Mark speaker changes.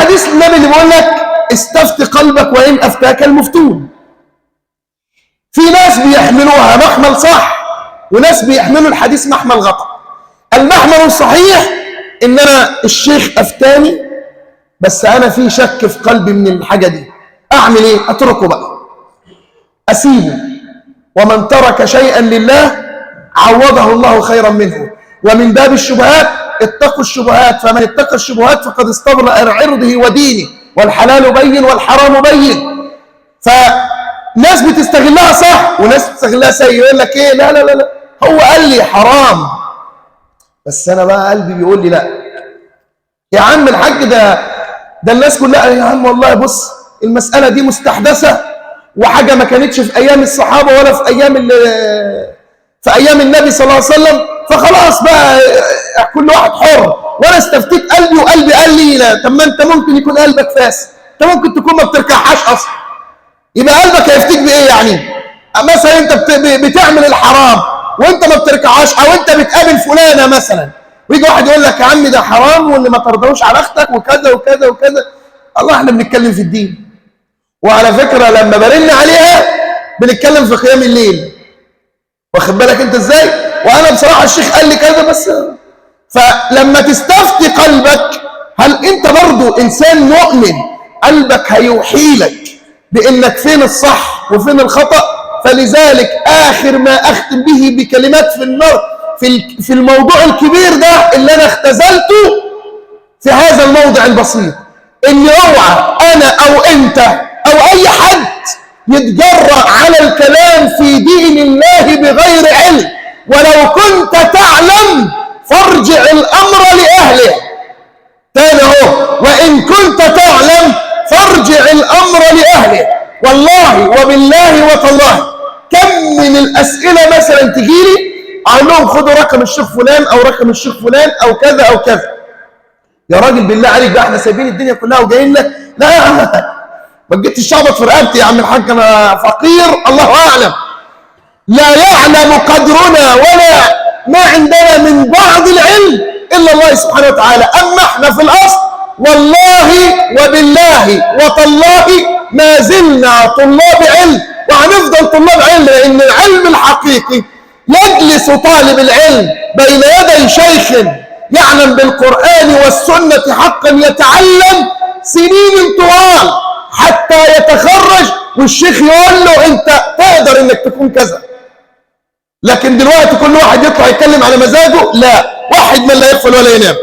Speaker 1: حديث النبي اللي بيقول لك استفت قلبك وإن أفتاك المفتون. في ناس بيحملوها محمل صح، وناس بيحملوا الحديث محمل غلط. المحمل الصحيح إن أنا الشيخ أفتاني بس أنا في شك في قلبي من الحاجة دي، أعمل إيه؟ أتركه بقى، أسيبه. ومن ترك شيئا لله عوضه الله خيرا منه. ومن باب الشبهات اتقوا الشبهات، فمن اتقى الشبهات فقد استبرأ عرضه ودينه، والحلال بين والحرام بين. فناس بتستغلها صح وناس بتستغلها سيء. يقول لك ايه؟ لا لا لا لا، هو قال لي حرام بس انا بقى قلبي بيقول لي لا. يا عم الحاج ده الناس كلها يا عم والله بص المسألة دي مستحدثة وحاجة ما كانتش في ايام الصحابة ولا في ايام النبي صلى الله عليه وسلم، فخلاص بقى كل واحد حر. وانا استفتيت قلبي وقلبي قال لي لا. طب ما انت ممكن يكون قلبك فاسد، انت ممكن تكون ما بتركعهاش اصلا، يبقى قلبك هيفتيك بايه يعني؟ مثلا انت بتعمل الحرام وانت ما بتركعهاش، او انت بتقابل فلانه مثلا ويجي واحد يقول لك يا عم ده حرام واللي ما ترضوش على اختك وكذا وكذا وكذا. الله احنا بنتكلم في الدين، وعلى فكره لما برن عليها بنتكلم في قيام الليل، واخد بالك انت ازاي؟ وانا بصراحه الشيخ قال لي كذا بس. فلما تستفتي قلبك، هل انت برضو انسان مؤمن قلبك هيوحي لك بانك فين الصح وفين الخطأ؟ فلذلك اخر ما اختم به بكلمات في النار في الموضوع الكبير ده اللي انا اختزلته في هذا الموضع البسيط، ان اوعى انا او انت او اي حد يتجرأ على الكلام في دين الله بغير علم. ولو كنت تعلم فارجع الامر لاهله. تاني اهو، وان كنت تعلم فارجع الامر لاهله. والله وبالله وتالله كم من الاسئله مثلا تجيلي اقول لهم خدوا رقم الشيخ فلان او رقم الشيخ فلان او كذا او كذا. يا راجل بالله عليك بقى احنا سايبين الدنيا كلها وجايين لك؟ لا ما جيتش الشعبط في رقبتي يا عم الحاج، انا فقير الله اعلم، لا يعلم قدرنا ولا ما عندنا من بعض العلم الا الله سبحانه وتعالى. اما احنا في الاصل والله وبالله وتالله ما زلنا طلاب علم وهنفضل طلاب علم، لان العلم الحقيقي يجلس طالب العلم بين يدي شيخ يعلم بالقرآن والسنة حقا، يتعلم سنين طوال حتى يتخرج والشيخ يقول له انت تقدر انك تكون كذا. لكن دلوقتي كل واحد يطلع يتكلم على مزاجه، لا، واحد من لا يغفل ولا ينام.